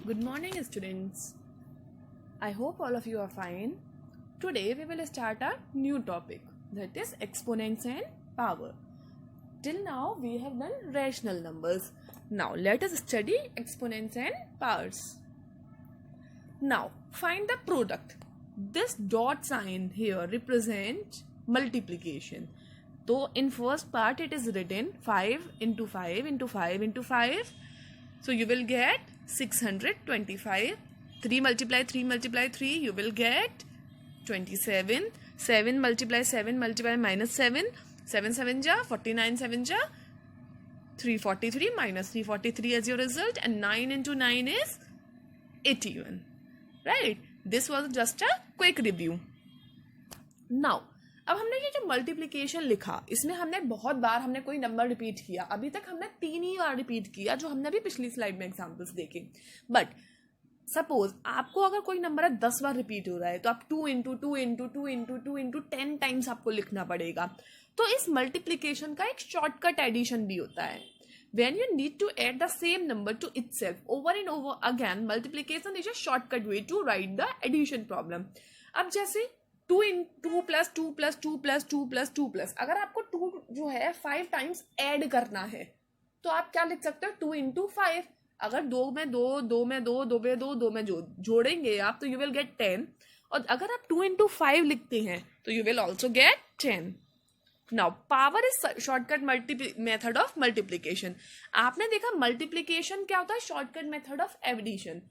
Good morning, students. I hope all of you are fine. Today we will start a new topic, that is exponents and power. Till now we have done rational numbers. Now let us study exponents and powers. Now find the product. This dot sign here represents multiplication. So in first part it is written 5 into 5 into 5 into 5. So you will get 625. 3 multiply 3 multiply 3, you will get 27. 7 multiply 7 multiply minus 7. 7 7 ja 49, 7 ja 343 minus 343 as your result, and 9 into 9 is 81. Right? This was just a quick review. Now अब हमने ये जो multiplication लिखा, इसमें हमने बहुत बार हमने कोई नंबर रिपीट किया. अभी तक हमने 3 ही बार रिपीट किया, जो हमने अभी पिछली स्लाइड में एग्जांपल्स देखे. बट सपोज आपको अगर कोई नंबर 10 बार रिपीट हो रहा है, तो आप 2 into 2 into 2 into 2 into 10 times आपको लिखना पड़ेगा. तो इस मल्टीप्लिकेशन का एक शॉर्टकट एडिशन भी होता है. When you need to add the same number to itself over and over again, multiplication is a shortcut way to write the addition problem. अब जैसे 2 plus 2 plus 2 plus 2 plus 2 plus, अगर आपको 2 जो है 5 times add करना है, तो आप क्या लिख सकते हो? 2 इंटू 5. अगर 2 में 2, 2 में 2, 2 में 2, 2 में जोड़ेंगे आप, तो यू विल गेट 10. और अगर आप 2 इंटू 5 लिखते हैं, तो you will also get 10. Now power is shortcut method of multiplication. आपने देखा मल्टीप्लीकेशन क्या होता है? Shortcut method of addition.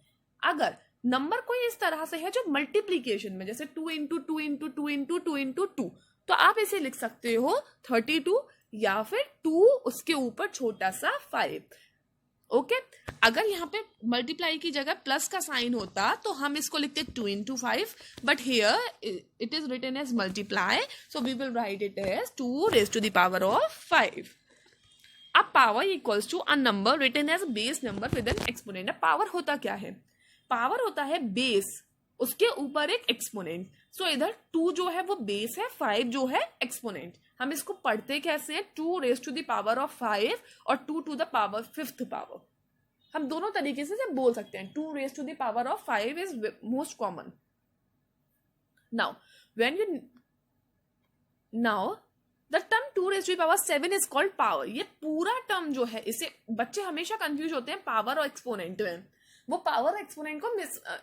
अगर नंबर कोई इस तरह से है जो मल्टीप्लीकेशन में, जैसे 2 इंटू 2 इंटू 2 इंटू 2 इंटू 2, तो आप इसे लिख सकते हो 32 या फिर 2 उसके ऊपर छोटा सा 5. ओके. अगर यहाँ पे मल्टीप्लाई की जगह प्लस का साइन होता, तो हम इसको लिखते 2 into 5, but here it is written as multiply, so we will write it as 2 raise to the power of 5. अब power equals to a number written as base number with an exponent. अब power होता क्या है? Power होता है base, उसके ऊपर एक एक्सपोनेंट. सो इधर 2 जो है वो बेस है, 5 जो है एक्सपोनेंट. हम इसको पढ़ते कैसे हैं? 2 raise to the power of 5 और 2 to the power 5th power. हम दोनों तरीके से बोल सकते हैं. 2 raise to the power of 5 is most common. Now the term 2 raise to the power 7 is called power. ये पूरा टर्म जो है, इसे बच्चे हमेशा कंफ्यूज होते हैं पावर और एक्सपोनेंट में. वो पावर एक्सपोनेंट को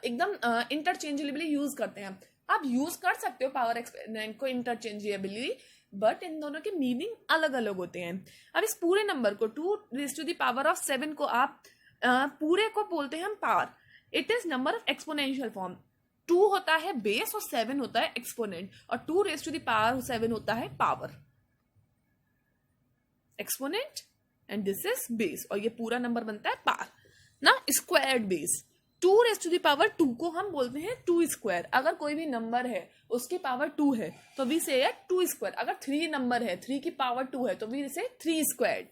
एकदम इंटरचेंजेबली यूज करते हैं. आप यूज कर सकते हो पावर एक्सपोनेंट को इंटरचेंजेबली, बट इन दोनों के मीनिंग अलग अलग होते हैं. अब इस पूरे नंबर को 2 raise to the power of 7 को आप पूरे को बोलते हैं हम power. It is number of exponential form. 2 होता है बेस और 7 होता है एक्सपोनेंट, और 2 रेज टू द पावर 7 होता है power exponent, and this is base, और ये पूरा नंबर बनता है पावर. ना squared base. 2 raise to the power 2 को हम बोलते हैं 2 स्क्वायर. अगर कोई भी नंबर है उसकी पावर 2 है, तो वी से 2 स्क्वायर. अगर 3 नंबर है, 3 की पावर 2 है, तो वी से 3 स्क्वायर्ड.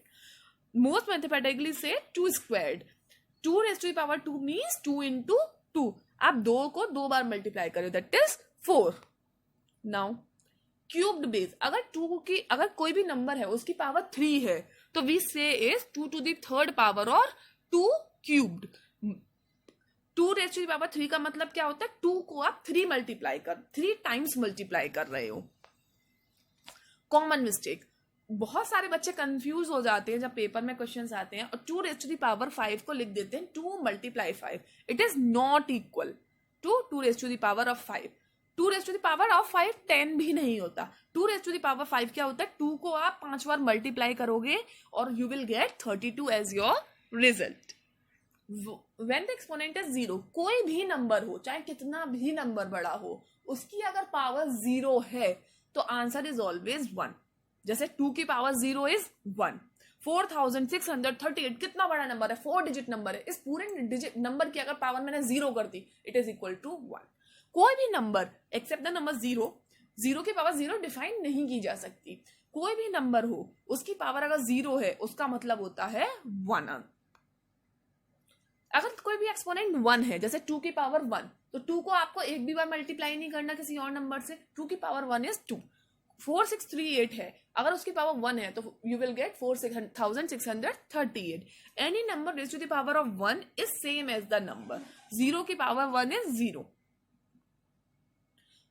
मोस्ट मैथमेटिकली से 2 squared. 2 raise to the power 2 means 2 into 2. आप 2 को 2 बार मल्टीप्लाई करो, that is 4. Now cubed base. अगर कोई भी नंबर है उसकी पावर 3 है, तो वी से is 2 to the 3rd power और 2 cubed. 2 raise to the power 3 का मतलब क्या होता है? 2 को आप 3 टाइम्स मल्टीप्लाई कर रहे हो. Common mistake. बहुत सारे बच्चे कंफ्यूज हो जाते हैं जब पेपर में क्वेश्चंस आते हैं और 2 रेज टू द पावर 5 को लिख देते हैं 2 multiply 5. It is not equal to 2 raise to the power of 5. 2 raise to the power of 5 10 भी नहीं होता. 2 रेज टू द पावर 5 क्या होता है? 2 को आप 5 बार मल्टीप्लाई करोगे और you will get 32 as your result. When the exponent is 0, कोई भी नंबर हो, चाहे कितना भी नंबर बड़ा हो, उसकी अगर पावर 0 है, तो आंसर इज ऑलवेज 1. जैसे 2 की पावर 0 इज 1. 4638 कितना बड़ा नंबर है? 4 डिजिट नंबर है. इस पूरे डिजिट नंबर की अगर पावर मैंने 0 कर दी, इट इज इक्वल टू 1. कोई भी नंबर एक्सेप्ट द नंबर 0 की पावर 0 डिफाइन नहीं की जा सकती. कोई भी नंबर हो, उसकी पावर अगर 0 है, उसका मतलब होता है 1. अगर कोई भी एक्सपोनेंट 1 है, जैसे 2 की पावर 1, तो 2 को आपको एक भी बार मल्टीप्लाई नहीं करना किसी और नंबर से. 2 की पावर 1 इज 2. 4638 है, अगर उसकी पावर 1 है तो you will get 4638. Any number raised to the power of 1 is same as the number. 0 की power 1 is 0.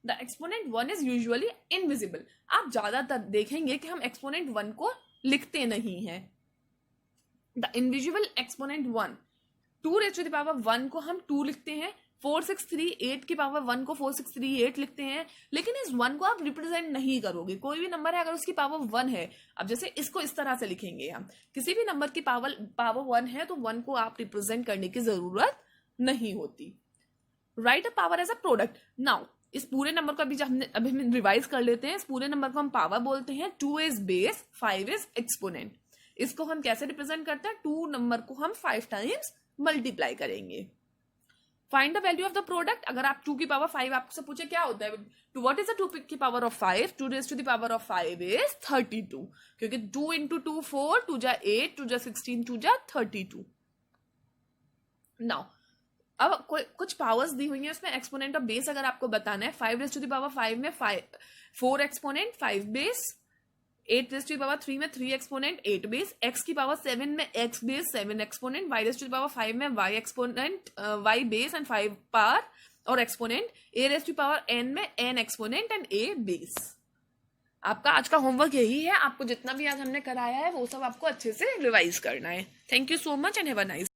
The exponent 1 is usually invisible. आप ज्यादातर देखेंगे कि हम एक्सपोनेंट 1 को लिखते नहीं हैं. The invisible exponent 1, 2 raised to the power 1 को हम 2 लिखते हैं, 4638 की पावर 1 को 4638 लिखते हैं, लेकिन इस 1 को आप रिप्रेजेंट नहीं करोगे. कोई भी नंबर है अगर उसकी पावर 1 है, अब जैसे इसको इस तरह से लिखेंगे हम, किसी भी नंबर की पावर 1 है तो 1 को आप रिप्रेजेंट करने की जरूरत नहीं होती. Write a power as a product. Now इस पूरे नंबर को अभी हम रिवाइज कर लेते हैं. इस पूरे नंबर को हम पावर बोलते हैं. 2 इज बेस, 5 इज एक्सपोनेंट. इसको हम कैसे रिप्रेजेंट करते हैं? 2 नंबर को हम 5 टाइम्स मल्टीप्लाई करेंगे. Find the value of the product. अगर आप 2 की पावर 5 आपसे पूछे क्या होता है, टू व्हाट इज द 2 की power of 5? 2 raised to the power of 5 is 32, क्योंकि 2 इंटू 2 4, 2 जा 8, 2 जा 16, 2 जा 32. नाउ अब कुछ पावर्स दी हुई है उसमें एक्सपोनेंट ऑफ बेस अगर आपको बताना है. 5 रेज्ड टू द पावर 5 में 4 exponent 5 base, 8 raised to the power 3 में 3 एक्सपोनेंट 8 बेस, x की पावर 7 में x base 7 exponent, y raised to the power 5 में y exponent y base and 5 power और exponent, a raised to power n में n exponent and a base. आपका आज का homework यही है. आपको जितना भी आज हमने कराया है वो सब आपको अच्छे से रिवाइज करना है. Thank you so much and have a nice